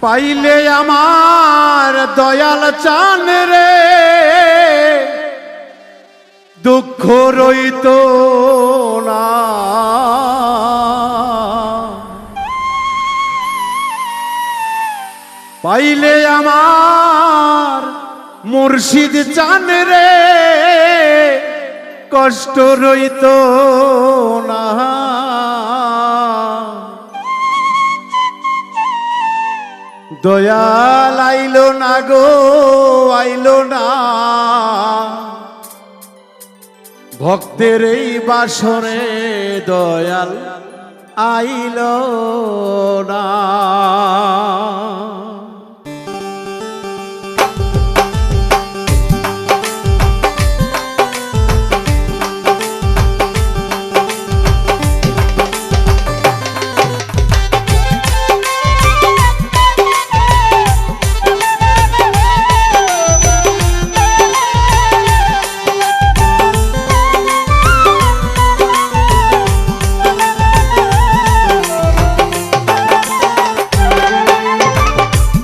পাইলে আমার দয়াল চান রে দুঃখ রইত না। পাইলে আমার মুর্শিদ চান রে কষ্ট রইত না। দয়াল আইলো না গো আইলো না, ভক্তের এই বাসরে দয়াল আইলো না।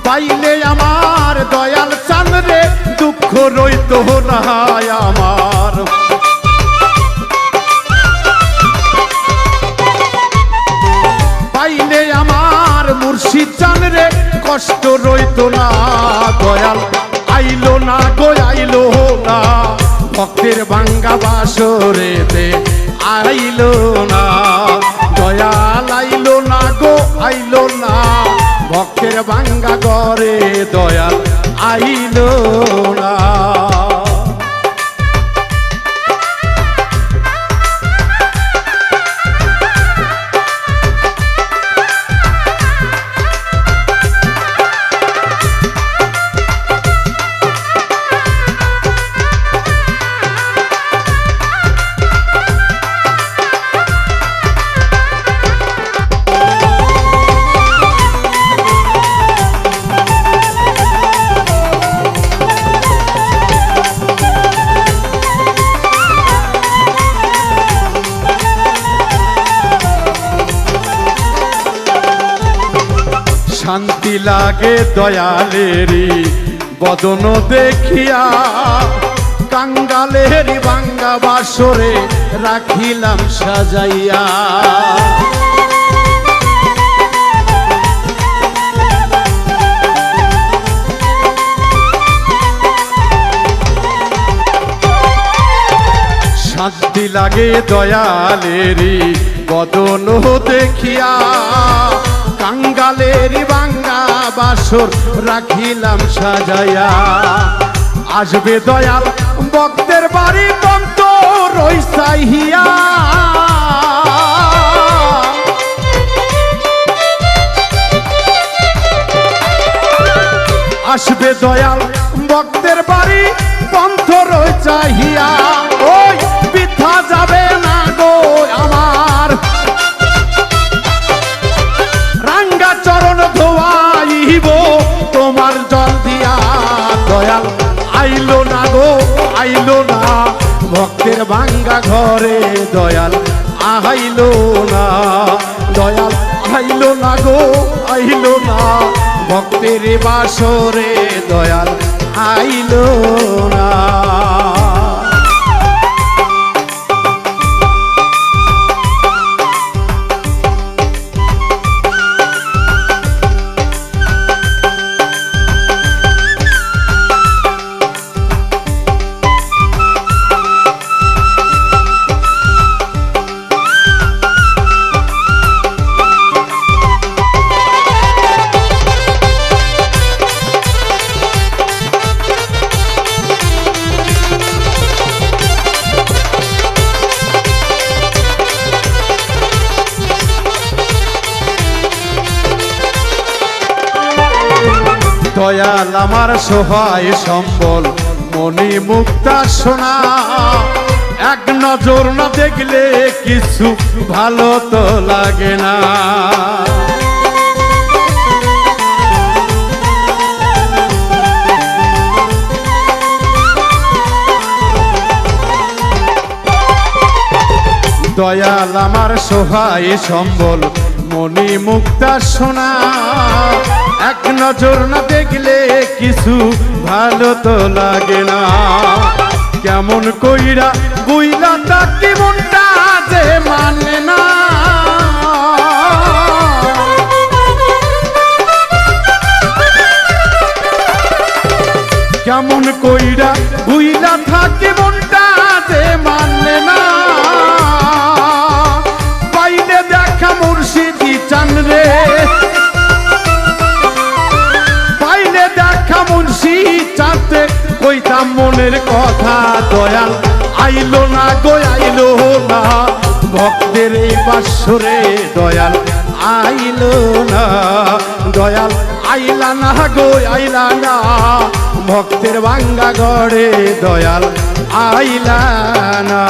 পাইলে আমার দয়াল চান রে দুঃখ রইত না আমার। পাইলে আমার মুর্শিদ চান রে কষ্ট রইত না। দয়াল আইলো না গো আইলো না, ভক্তের ভাঙ্গা বাসরেতে আইলো না। দয়াল আইলো না গো আইলো না, ভক্তের ভাঙ্গা ঘরে দয়াল আইলো না। শান্তি লাগে দয়ালেরি বদন দেখিয়া, কাঙ্গালেরি ভাঙ্গা বাসরে রাখিলাম সাজাইয়া। শান্তি লাগে দয়ালেরি বদন দেখিয়া, কাঙ্গালেরি ভাঙ্গা বাসর রাখিলাম সাজাইয়া। আসবে দয়াল ভক্তের বাড়ি বন্ত রইসাইয়া, আসবে দয়াল ভক্তের বাড়ি বন্ধ রইসাইয়া। ওই বৃথা যাবে না গো আমার রাঙ্গা চরণ ধোয়াইব তোমার জল দিয়া। দয়াল আইলো না গো আইলো না, ভক্তের ভাঙ্গা ঘরে দয়াল আইলো না। দয়াল আইলো না গো আইলো না, ভক্তের বাসরে দয়াল আইলো না। দয়াল আমার সহায় সম্বল মনি মুক্তা সোনা, এক নজর না দেখলে কিছু ভালো তো লাগে না। দয়াল আমার সহায় সম্বল মনি মুক্তা সোনা, এক নজর না দেখলে কিছু ভালো তো লাগে না। কেমন কইরা বুইলা তাকি মনটা যে মানে না। কেমন কইরা বুইলা থাকি মনটা যে মানে না। পাইলে দেখা মুর্শিদি চান রে, পাইলে দেখা মুর্শিদ চাঁদে কইতাম মনের কথা। দয়াল আইলো না গো আইলো না ভক্তের এই বাসরে। দয়াল আইলো না, দয়াল আইলা না গো আইলা না ভক্তের ভাঙ্গা গড়ে। দয়াল আইলা না।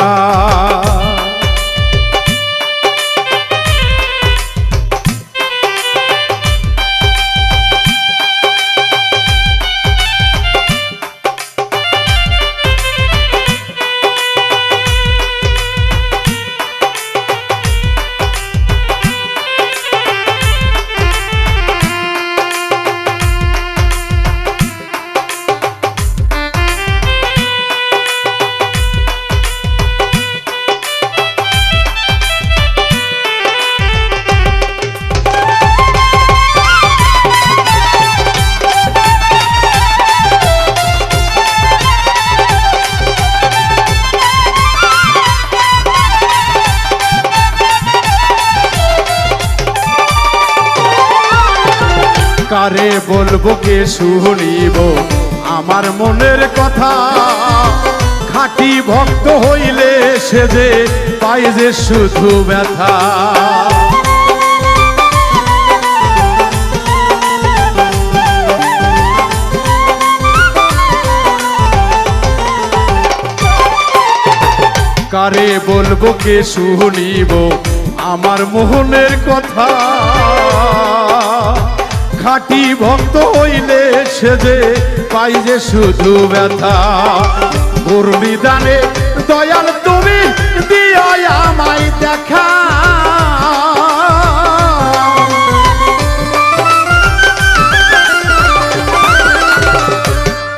কারে বলবো কে শুনিব আমার মনের কথা। খাঁটি ভক্ত হইলে সে যে পাই যে শুধু ব্যথা। কারে বলবো কে শুনিব আমার মনের কথা। খাঁটি ভক্ত হইলে সে যে পাই যে শুধু ব্যথা। কর্মী দানে দয়াল তুমি দিও আমায় দেখা।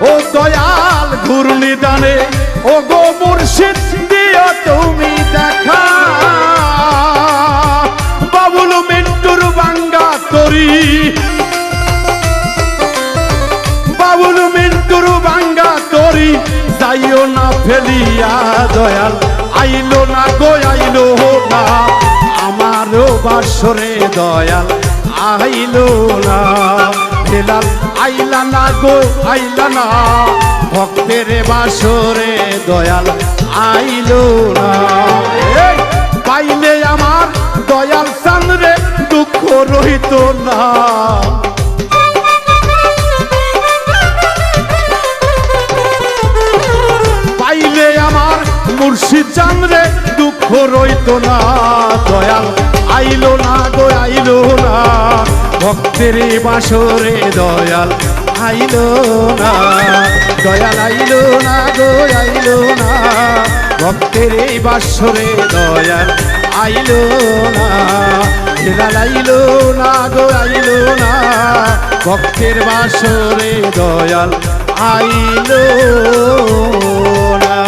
ও দয়াল ঘূর্ণি দানে ও গো মুর্শিদ দিও তুমি দেখা। বাবুল মিন্টুর বাঙ্গা তরি, বাবুল মিন্টুর বাঙ্গা তরি যাইও না ফেলিয়া। দয়াল আইলো না গো আইলো না আমারও বাসরে। দয়াল আইলো না, হেলাল আইলা না গো আইলা না ভক্তের বাসরে। দয়াল আইলো না। পাইলে আমার দয়াল চাঁদরে দুঃখ রহিত না। পাইলে আমার মুর্শিদ চাঁদরে দুঃখ রইত না। দয়াল আইলো না গো আইলো না ভক্তের বাসরে। দয়াল আইলো না, দয়াল আইলো না গো আইলো না ভক্তের বাসরে। দয়াল আইলো না, হেলাল আইলো না গো আইলো না ভক্তের বাসরে। দয়াল আইলো না।